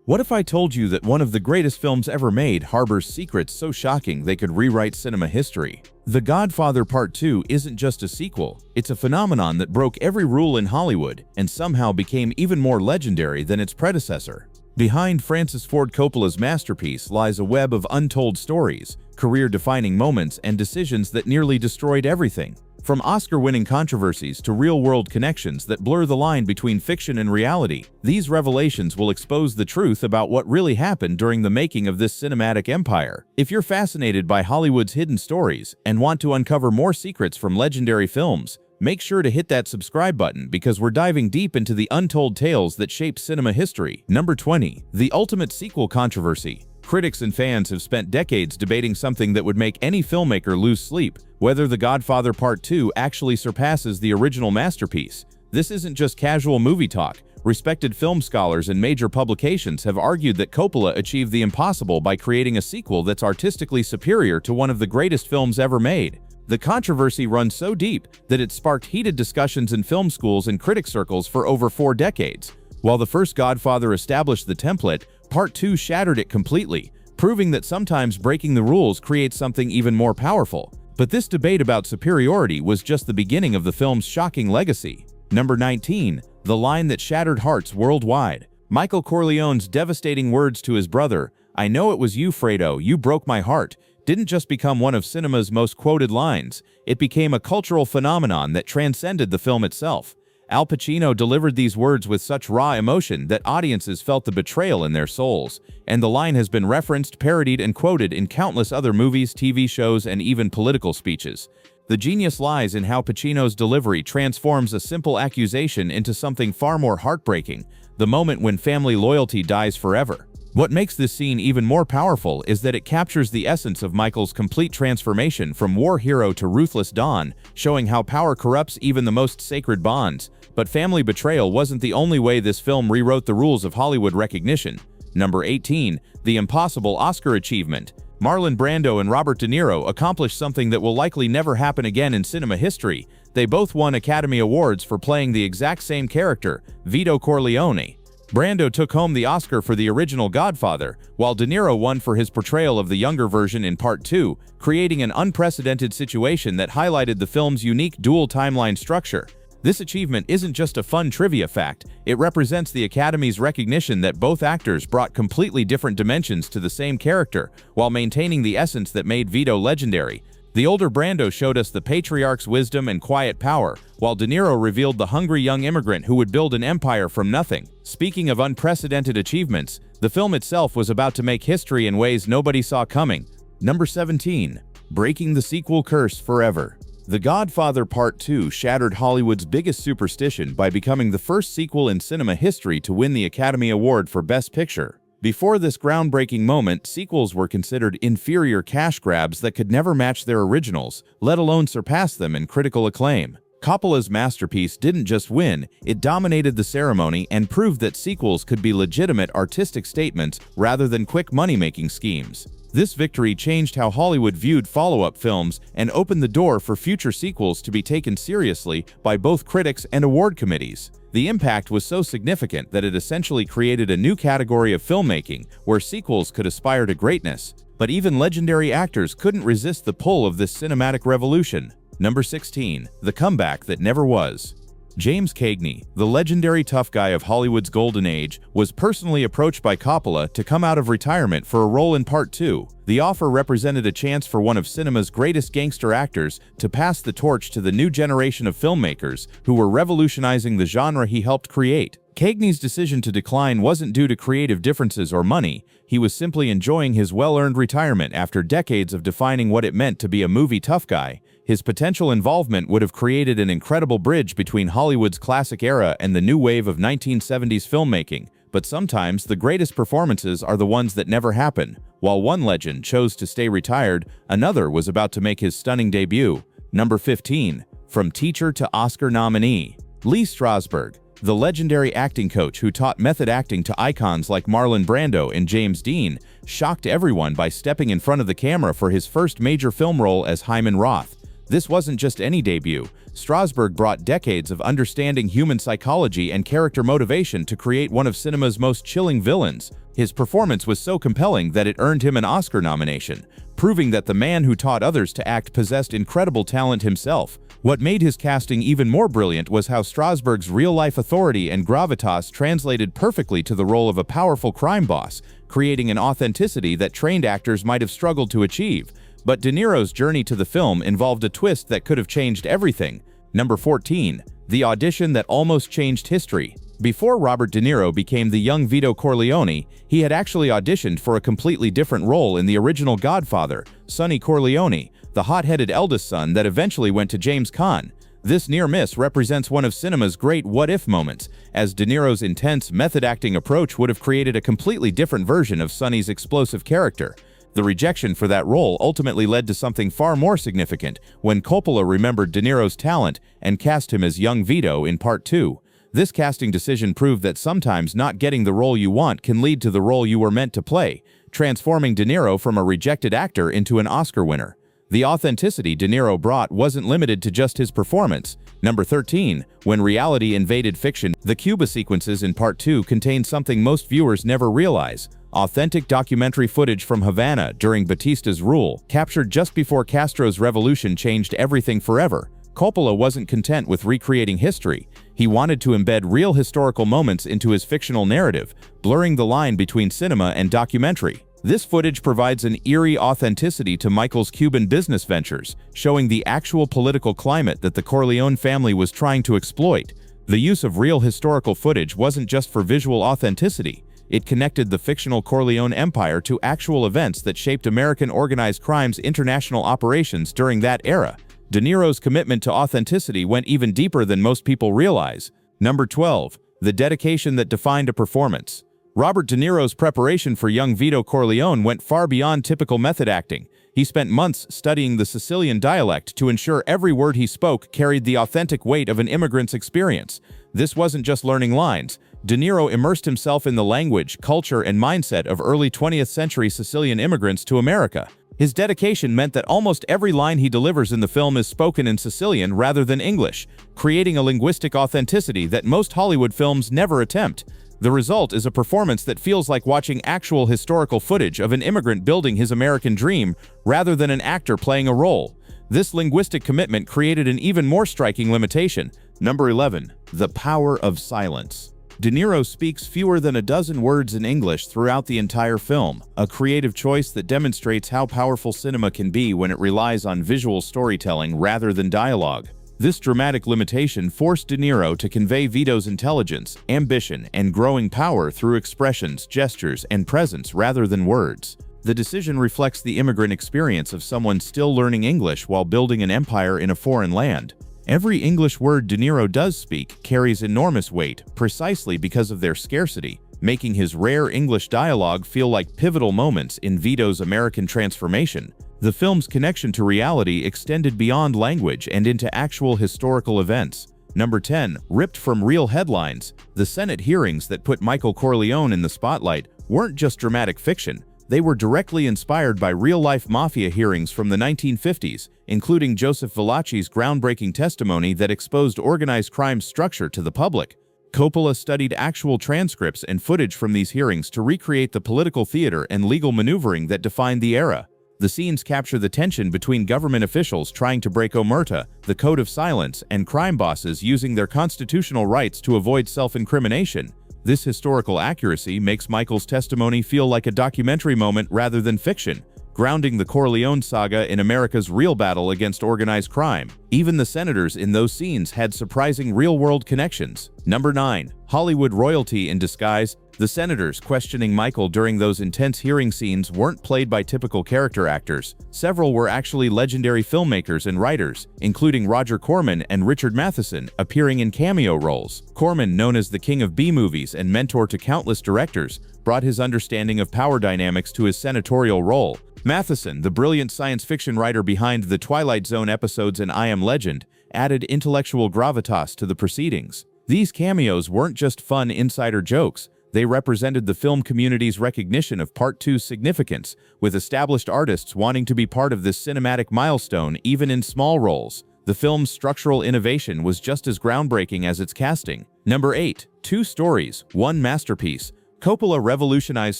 What if I told you that one of the greatest films ever made harbors secrets so shocking they could rewrite cinema history? The Godfather Part II isn't just a sequel, it's a phenomenon that broke every rule in Hollywood and somehow became even more legendary than its predecessor. Behind Francis Ford Coppola's masterpiece lies a web of untold stories, career-defining moments, and decisions that nearly destroyed everything. From Oscar-winning controversies to real-world connections that blur the line between fiction and reality, these revelations will expose the truth about what really happened during the making of this cinematic empire. If you're fascinated by Hollywood's hidden stories and want to uncover more secrets from legendary films, make sure to hit that subscribe button because we're diving deep into the untold tales that shaped cinema history. Number 20. The ultimate sequel controversy. Critics and fans have spent decades debating something that would make any filmmaker lose sleep: whether The Godfather Part II actually surpasses the original masterpiece. This isn't just casual movie talk. Respected film scholars and major publications have argued that Coppola achieved the impossible by creating a sequel that's artistically superior to one of the greatest films ever made. The controversy runs so deep that it sparked heated discussions in film schools and critic circles for over 4 decades. While the first Godfather established the template, Part 2 shattered it completely, proving that sometimes breaking the rules creates something even more powerful. But this debate about superiority was just the beginning of the film's shocking legacy. Number 19. The line that shattered hearts worldwide. Michael Corleone's devastating words to his brother, "I know it was you, Fredo, you broke my heart," didn't just become one of cinema's most quoted lines. It became a cultural phenomenon that transcended the film itself. Al Pacino delivered these words with such raw emotion that audiences felt the betrayal in their souls, and the line has been referenced, parodied, and quoted in countless other movies, TV shows, and even political speeches. The genius lies in how Pacino's delivery transforms a simple accusation into something far more heartbreaking: the moment when family loyalty dies forever. What makes this scene even more powerful is that it captures the essence of Michael's complete transformation from war hero to ruthless don, showing how power corrupts even the most sacred bonds. But family betrayal wasn't the only way this film rewrote the rules of Hollywood recognition. Number 18. The impossible Oscar achievement. Marlon Brando and Robert De Niro accomplished something that will likely never happen again in cinema history. They both won Academy Awards for playing the exact same character, Vito Corleone. Brando took home the Oscar for the original Godfather, while De Niro won for his portrayal of the younger version in Part 2, creating an unprecedented situation that highlighted the film's unique dual timeline structure. This achievement isn't just a fun trivia fact, it represents the Academy's recognition that both actors brought completely different dimensions to the same character, while maintaining the essence that made Vito legendary. The older Brando showed us the patriarch's wisdom and quiet power, while De Niro revealed the hungry young immigrant who would build an empire from nothing. Speaking of unprecedented achievements, the film itself was about to make history in ways nobody saw coming. Number 17. Breaking the sequel curse forever. The Godfather Part II shattered Hollywood's biggest superstition by becoming the first sequel in cinema history to win the Academy Award for Best Picture. Before this groundbreaking moment, sequels were considered inferior cash grabs that could never match their originals, let alone surpass them in critical acclaim. Coppola's masterpiece didn't just win, it dominated the ceremony and proved that sequels could be legitimate artistic statements rather than quick money-making schemes. This victory changed how Hollywood viewed follow-up films and opened the door for future sequels to be taken seriously by both critics and award committees. The impact was so significant that it essentially created a new category of filmmaking where sequels could aspire to greatness. But even legendary actors couldn't resist the pull of this cinematic revolution. Number 16. The comeback that never was. James Cagney, the legendary tough guy of Hollywood's golden age, was personally approached by Coppola to come out of retirement for a role in Part 2. The offer represented a chance for one of cinema's greatest gangster actors to pass the torch to the new generation of filmmakers who were revolutionizing the genre he helped create. Cagney's decision to decline wasn't due to creative differences or money. He was simply enjoying his well-earned retirement after decades of defining what it meant to be a movie tough guy. His potential involvement would have created an incredible bridge between Hollywood's classic era and the new wave of 1970s filmmaking. But sometimes the greatest performances are the ones that never happen. While one legend chose to stay retired, another was about to make his stunning debut. Number 15. From teacher to Oscar nominee. Lee Strasberg, the legendary acting coach who taught method acting to icons like Marlon Brando and James Dean, shocked everyone by stepping in front of the camera for his first major film role as Hyman Roth. This wasn't just any debut. Strasberg brought decades of understanding human psychology and character motivation to create one of cinema's most chilling villains. His performance was so compelling that it earned him an Oscar nomination, proving that the man who taught others to act possessed incredible talent himself. What made his casting even more brilliant was how Strasberg's real-life authority and gravitas translated perfectly to the role of a powerful crime boss, creating an authenticity that trained actors might have struggled to achieve. But De Niro's journey to the film involved a twist that could have changed everything. Number 14. The audition that almost changed history. Before Robert De Niro became the young Vito Corleone, he had actually auditioned for a completely different role in the original Godfather, Sonny Corleone, the hot-headed eldest son that eventually went to James Caan. This near miss represents one of cinema's great what-if moments, as De Niro's intense, method-acting approach would have created a completely different version of Sonny's explosive character. The rejection for that role ultimately led to something far more significant when Coppola remembered De Niro's talent and cast him as young Vito in Part 2. This casting decision proved that sometimes not getting the role you want can lead to the role you were meant to play, transforming De Niro from a rejected actor into an Oscar winner. The authenticity De Niro brought wasn't limited to just his performance. Number 13. When reality invaded fiction. The Cuba sequences in Part 2 contain something most viewers never realize. Authentic documentary footage from Havana during Batista's rule, captured just before Castro's revolution changed everything forever. Coppola wasn't content with recreating history. He wanted to embed real historical moments into his fictional narrative, blurring the line between cinema and documentary. This footage provides an eerie authenticity to Michael's Cuban business ventures, showing the actual political climate that the Corleone family was trying to exploit. The use of real historical footage wasn't just for visual authenticity. It connected the fictional Corleone empire to actual events that shaped American organized crime's international operations during that era. De Niro's commitment to authenticity went even deeper than most people realize. Number 12. The dedication that defined a performance. Robert De Niro's preparation for young Vito Corleone went far beyond typical method acting. He spent months studying the Sicilian dialect to ensure every word he spoke carried the authentic weight of an immigrant's experience. This wasn't just learning lines. De Niro immersed himself in the language, culture, and mindset of early 20th century Sicilian immigrants to America. His dedication meant that almost every line he delivers in the film is spoken in Sicilian rather than English, creating a linguistic authenticity that most Hollywood films never attempt. The result is a performance that feels like watching actual historical footage of an immigrant building his American dream rather than an actor playing a role. This linguistic commitment created an even more striking limitation. Number 11. The power of silence. De Niro speaks fewer than a dozen words in English throughout the entire film, a creative choice that demonstrates how powerful cinema can be when it relies on visual storytelling rather than dialogue. This dramatic limitation forced De Niro to convey Vito's intelligence, ambition, and growing power through expressions, gestures, and presence rather than words. The decision reflects the immigrant experience of someone still learning English while building an empire in a foreign land. Every English word De Niro does speak carries enormous weight precisely because of their scarcity, making his rare English dialogue feel like pivotal moments in Vito's American transformation. The film's connection to reality extended beyond language and into actual historical events. Number 10. Ripped from real headlines. The Senate hearings that put Michael Corleone in the spotlight weren't just dramatic fiction. They were directly inspired by real-life mafia hearings from the 1950s, including Joseph Valachi's groundbreaking testimony that exposed organized crime's structure to the public. Coppola studied actual transcripts and footage from these hearings to recreate the political theater and legal maneuvering that defined the era. The scenes capture the tension between government officials trying to break omerta, the code of silence, and crime bosses using their constitutional rights to avoid self-incrimination. This historical accuracy makes Michael's testimony feel like a documentary moment rather than fiction, grounding the Corleone saga in America's real battle against organized crime. Even the senators in those scenes had surprising real-world connections. Number 9. Hollywood royalty in disguise. The senators questioning Michael during those intense hearing scenes weren't played by typical character actors. Several were actually legendary filmmakers and writers, including Roger Corman and Richard Matheson, appearing in cameo roles. Corman, known as the king of B-movies and mentor to countless directors, brought his understanding of power dynamics to his senatorial role. Matheson, the brilliant science fiction writer behind the Twilight Zone episodes and I Am Legend, added intellectual gravitas to the proceedings. These cameos weren't just fun insider jokes. They represented the film community's recognition of Part 2's significance, with established artists wanting to be part of this cinematic milestone even in small roles. The film's structural innovation was just as groundbreaking as its casting. Number 8. Two stories, one masterpiece. Coppola revolutionized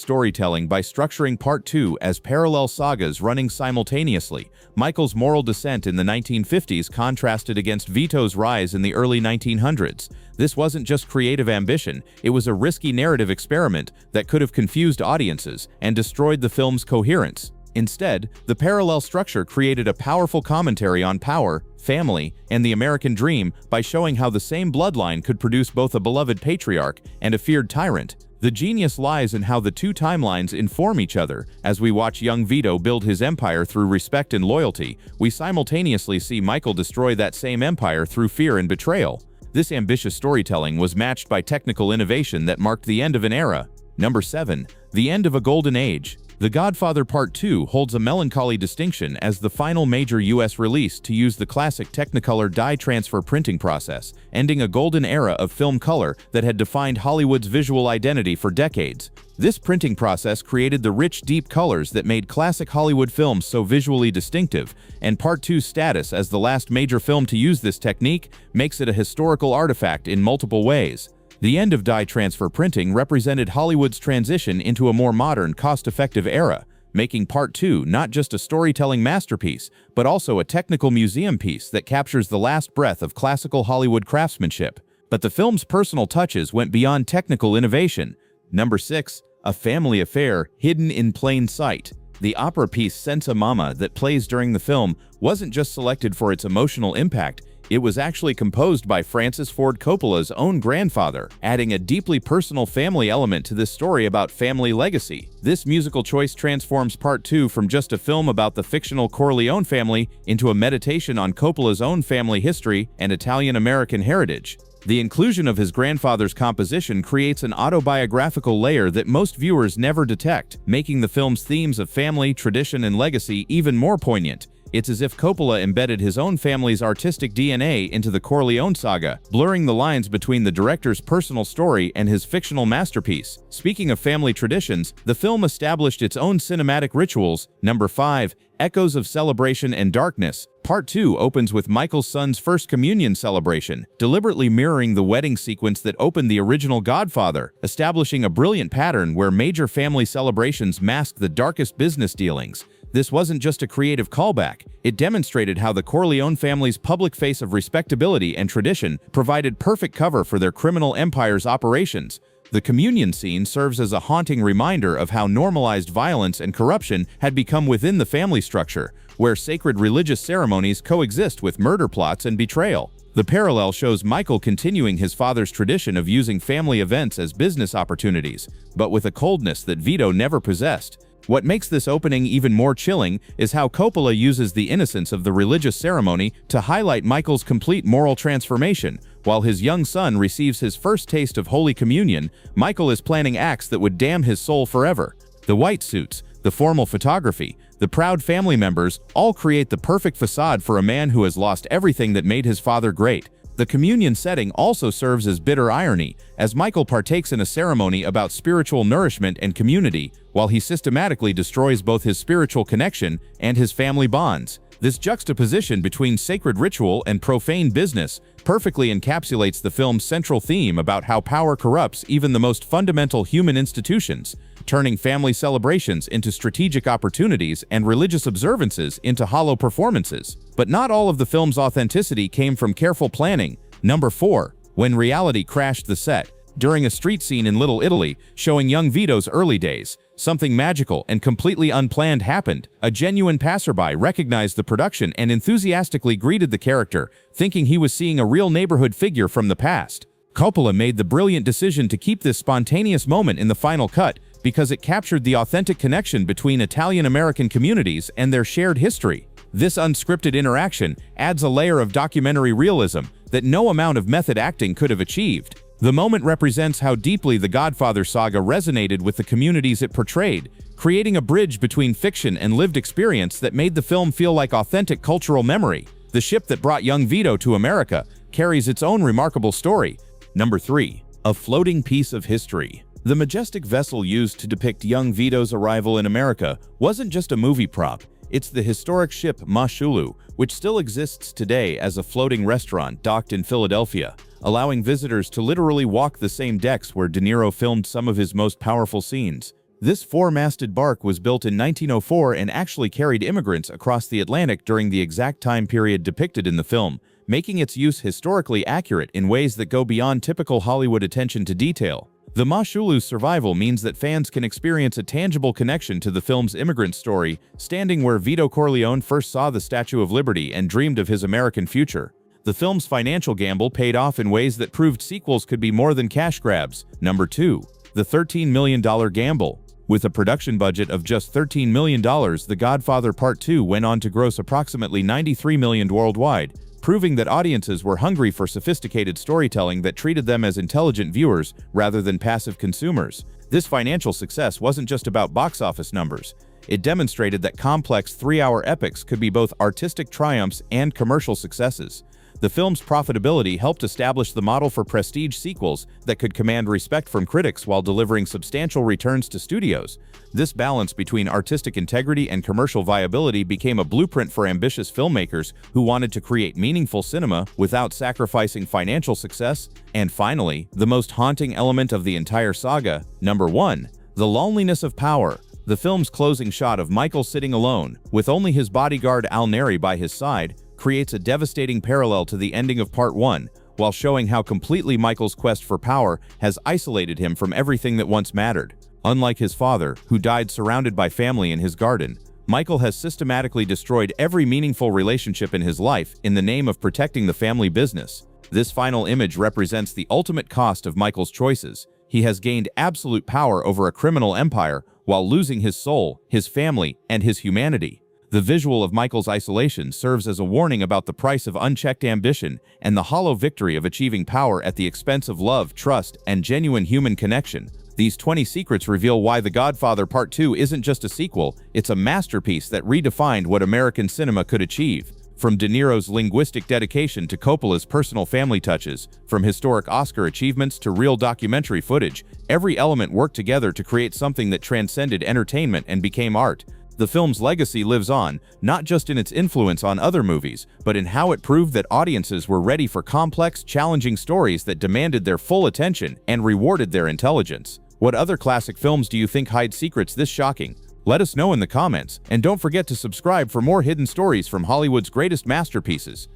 storytelling by structuring Part II as parallel sagas running simultaneously. Michael's moral descent in the 1950s contrasted against Vito's rise in the early 1900s. This wasn't just creative ambition, it was a risky narrative experiment that could have confused audiences and destroyed the film's coherence. Instead, the parallel structure created a powerful commentary on power, family, and the American dream by showing how the same bloodline could produce both a beloved patriarch and a feared tyrant. The genius lies in how the two timelines inform each other. As we watch young Vito build his empire through respect and loyalty, we simultaneously see Michael destroy that same empire through fear and betrayal. This ambitious storytelling was matched by technical innovation that marked the end of an era. Number 7. The end of a golden age. The Godfather Part II holds a melancholy distinction as the final major U.S. release to use the classic Technicolor dye transfer printing process, ending a golden era of film color that had defined Hollywood's visual identity for decades. This printing process created the rich, deep colors that made classic Hollywood films so visually distinctive, and Part II's status as the last major film to use this technique makes it a historical artifact in multiple ways. The end of dye transfer printing represented Hollywood's transition into a more modern, cost-effective era, making Part II not just a storytelling masterpiece, but also a technical museum piece that captures the last breath of classical Hollywood craftsmanship. But the film's personal touches went beyond technical innovation. Number 6. A family affair hidden in plain sight. The opera piece Senza Mamma that plays during the film wasn't just selected for its emotional impact, it was actually composed by Francis Ford Coppola's own grandfather, adding a deeply personal family element to this story about family legacy. This musical choice transforms Part II from just a film about the fictional Corleone family into a meditation on Coppola's own family history and Italian-American heritage. The inclusion of his grandfather's composition creates an autobiographical layer that most viewers never detect, making the film's themes of family, tradition, and legacy even more poignant. It's as if Coppola embedded his own family's artistic DNA into the Corleone saga, blurring the lines between the director's personal story and his fictional masterpiece. Speaking of family traditions, the film established its own cinematic rituals. Number 5. Echoes of Celebration and Darkness. Part II opens with Michael's son's first communion celebration, deliberately mirroring the wedding sequence that opened the original Godfather, establishing a brilliant pattern where major family celebrations mask the darkest business dealings. This wasn't just a creative callback, it demonstrated how the Corleone family's public face of respectability and tradition provided perfect cover for their criminal empire's operations. The communion scene serves as a haunting reminder of how normalized violence and corruption had become within the family structure, where sacred religious ceremonies coexist with murder plots and betrayal. The parallel shows Michael continuing his father's tradition of using family events as business opportunities, but with a coldness that Vito never possessed. What makes this opening even more chilling is how Coppola uses the innocence of the religious ceremony to highlight Michael's complete moral transformation. While his young son receives his first taste of Holy Communion, Michael is planning acts that would damn his soul forever. The white suits, the formal photography, the proud family members all create the perfect facade for a man who has lost everything that made his father great. The communion setting also serves as bitter irony, as Michael partakes in a ceremony about spiritual nourishment and community, while he systematically destroys both his spiritual connection and his family bonds. This juxtaposition between sacred ritual and profane business perfectly encapsulates the film's central theme about how power corrupts even the most fundamental human institutions, turning family celebrations into strategic opportunities and religious observances into hollow performances. But not all of the film's authenticity came from careful planning. Number 4. When reality crashed the set. During a street scene in Little Italy, showing young Vito's early days, something magical and completely unplanned happened. A genuine passerby recognized the production and enthusiastically greeted the character, thinking he was seeing a real neighborhood figure from the past. Coppola made the brilliant decision to keep this spontaneous moment in the final cut because it captured the authentic connection between Italian-American communities and their shared history. This unscripted interaction adds a layer of documentary realism that no amount of method acting could have achieved. The moment represents how deeply the Godfather saga resonated with the communities it portrayed, creating a bridge between fiction and lived experience that made the film feel like authentic cultural memory. The ship that brought young Vito to America carries its own remarkable story. Number 3. A floating piece of history. The majestic vessel used to depict young Vito's arrival in America wasn't just a movie prop. It's the historic ship Mashulu, which still exists today as a floating restaurant docked in Philadelphia. allowing visitors to literally walk the same decks where De Niro filmed some of his most powerful scenes. This four-masted bark was built in 1904 and actually carried immigrants across the Atlantic during the exact time period depicted in the film, making its use historically accurate in ways that go beyond typical Hollywood attention to detail. The Mashulu's survival means that fans can experience a tangible connection to the film's immigrant story, standing where Vito Corleone first saw the Statue of Liberty and dreamed of his American future. The film's financial gamble paid off in ways that proved sequels could be more than cash grabs. Number 2. The $13 million gamble. With a production budget of just $13 million, The Godfather Part II went on to gross approximately $93 million worldwide, proving that audiences were hungry for sophisticated storytelling that treated them as intelligent viewers rather than passive consumers. This financial success wasn't just about box office numbers. It demonstrated that complex 3-hour epics could be both artistic triumphs and commercial successes. The film's profitability helped establish the model for prestige sequels that could command respect from critics while delivering substantial returns to studios. This balance between artistic integrity and commercial viability became a blueprint for ambitious filmmakers who wanted to create meaningful cinema without sacrificing financial success. And finally, the most haunting element of the entire saga. Number 1. The loneliness of power. The film's closing shot of Michael sitting alone, with only his bodyguard Al Neri by his side, creates a devastating parallel to the ending of Part 1, while showing how completely Michael's quest for power has isolated him from everything that once mattered. Unlike his father, who died surrounded by family in his garden, Michael has systematically destroyed every meaningful relationship in his life in the name of protecting the family business. This final image represents the ultimate cost of Michael's choices. He has gained absolute power over a criminal empire while losing his soul, his family, and his humanity. The visual of Michael's isolation serves as a warning about the price of unchecked ambition and the hollow victory of achieving power at the expense of love, trust, and genuine human connection. These 20 secrets reveal why The Godfather Part II isn't just a sequel, it's a masterpiece that redefined what American cinema could achieve. From De Niro's linguistic dedication to Coppola's personal family touches, from historic Oscar achievements to real documentary footage, every element worked together to create something that transcended entertainment and became art. The film's legacy lives on, not just in its influence on other movies, but in how it proved that audiences were ready for complex, challenging stories that demanded their full attention and rewarded their intelligence. What other classic films do you think hide secrets this shocking? Let us know in the comments, and don't forget to subscribe for more hidden stories from Hollywood's greatest masterpieces.